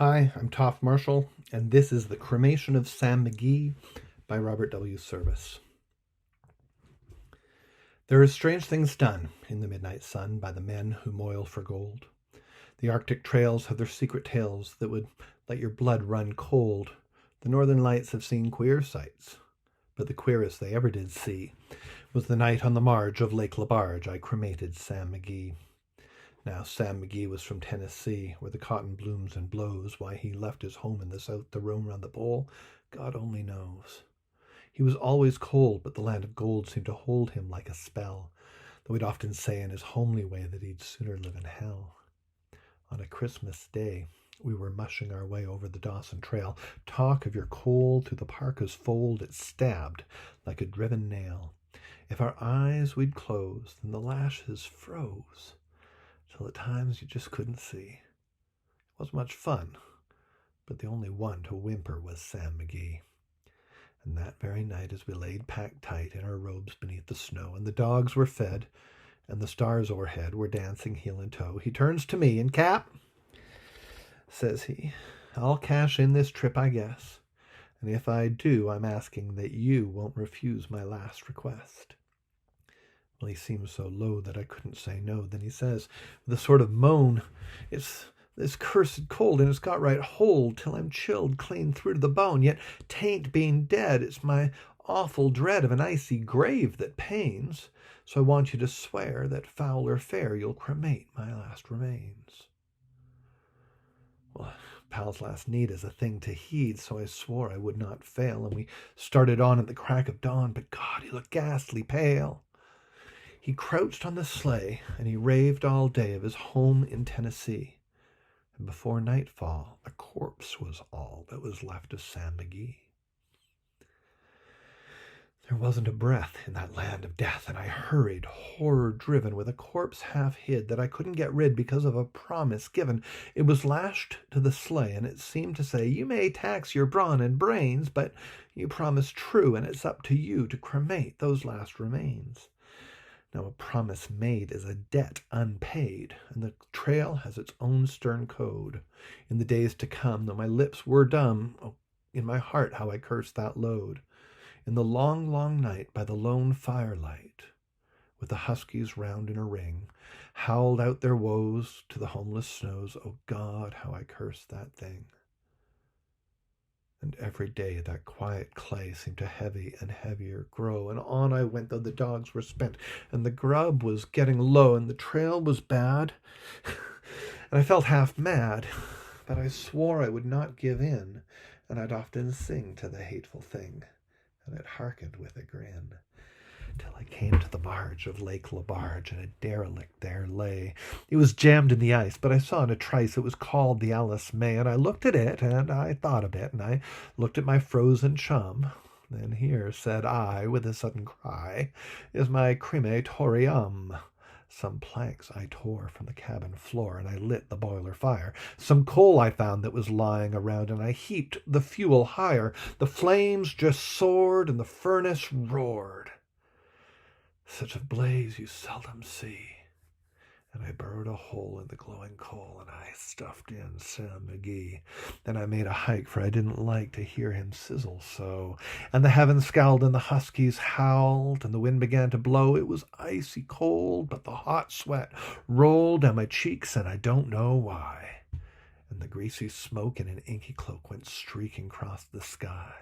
Hi, I'm Toph Marshall, and this is The Cremation of Sam Magee by Robert W. Service. There are strange things done in the midnight sun by the men who moil for gold. The Arctic trails have their secret tales that would let your blood run cold. The Northern Lights have seen queer sights, but the queerest they ever did see was the night on the marge of Lake LaBarge I cremated Sam Magee. Now, Sam Magee was from Tennessee, where the cotton blooms and blows. Why he left his home in the south to roam round the pole, God only knows. He was always cold, but the land of gold seemed to hold him like a spell, though he'd often say in his homely way that he'd sooner live in hell. On a Christmas day, we were mushing our way over the Dawson Trail. Talk of your cold through the parka's fold, it stabbed like a driven nail. If our eyes we'd close, then the lashes froze, till at times you just couldn't see. It wasn't much fun, but the only one to whimper was Sam Magee. And that very night, as we laid packed tight in our robes beneath the snow, and the dogs were fed, and the stars o'erhead were dancing heel and toe, he turns to me, and Cap, says he, I'll cash in this trip, I guess. And if I do, I'm asking that you won't refuse my last request. Well, he seemed so low that I couldn't say no. Then he says, with a sort of moan, it's this cursed cold, and it's got right hold till I'm chilled clean through to the bone. Yet 'tain't being dead, it's my awful dread of an icy grave that pains. So I want you to swear that foul or fair you'll cremate my last remains. Well, pal's last need is a thing to heed, so I swore I would not fail, and we started on at the crack of dawn. But God, he looked ghastly pale. He crouched on the sleigh, and he raved all day of his home in Tennessee. And before nightfall, a corpse was all that was left of Sam Magee. There wasn't a breath in that land of death, and I hurried, horror-driven, with a corpse half hid that I couldn't get rid because of a promise given. It was lashed to the sleigh, and it seemed to say, you may tax your brawn and brains, but you promised true, and it's up to you to cremate those last remains. Now, a promise made is a debt unpaid, and the trail has its own stern code. In the days to come, though my lips were dumb, oh, in my heart how I cursed that load. In the long, long night, by the lone firelight, with the huskies round in a ring, howled out their woes to the homeless snows. Oh God, how I cursed that thing. And every day that quiet clay seemed to heavy and heavier grow, and on I went, though the dogs were spent, and the grub was getting low, and the trail was bad, and I felt half mad, but I swore I would not give in, and I'd often sing to the hateful thing, and it hearkened with a grin, till I came to the marge of Lake LaBarge, and a derelict there lay. It was jammed in the ice, but I saw in a trice it was called the Alice May, and I looked at it, and I thought a bit, and I looked at my frozen chum. Then here, said I, with a sudden cry, is my crematorium. Some planks I tore from the cabin floor, and I lit the boiler fire. Some coal I found that was lying around, and I heaped the fuel higher. The flames just soared, and the furnace roared. Such a blaze you seldom see. And I burrowed a hole in the glowing coal, and I stuffed in Sam Magee. Then I made a hike, for I didn't like to hear him sizzle so. And the heavens scowled, and the huskies howled, and the wind began to blow. It was icy cold, but the hot sweat rolled down my cheeks, and I don't know why. And the greasy smoke in an inky cloak went streaking across the sky.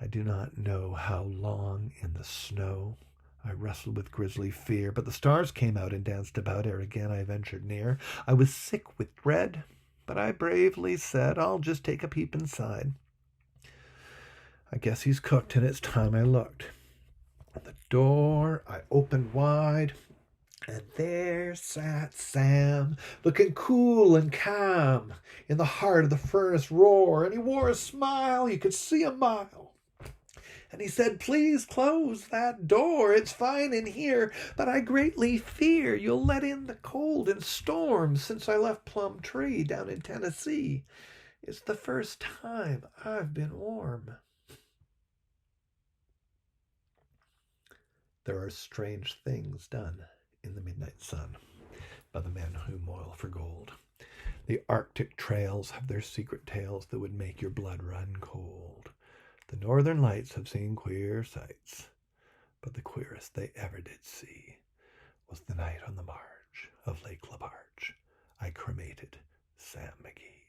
I do not know how long in the snow I wrestled with grisly fear, but the stars came out and danced about ere again I ventured near. I was sick with dread, but I bravely said, I'll just take a peep inside. I guess he's cooked, and it's time I looked. The door I opened wide, and there sat Sam, looking cool and calm, in the heart of the furnace roar, and he wore a smile you could see a mile. And he said, please close that door. It's fine in here, but I greatly fear you'll let in the cold and storm since I left Plum Tree down in Tennessee. It's the first time I've been warm. There are strange things done in the midnight sun by the men who moil for gold. The Arctic trails have their secret tales that would make your blood run cold. The northern lights have seen queer sights, but the queerest they ever did see was the night on the marge of Lake Labarge I cremated Sam Magee.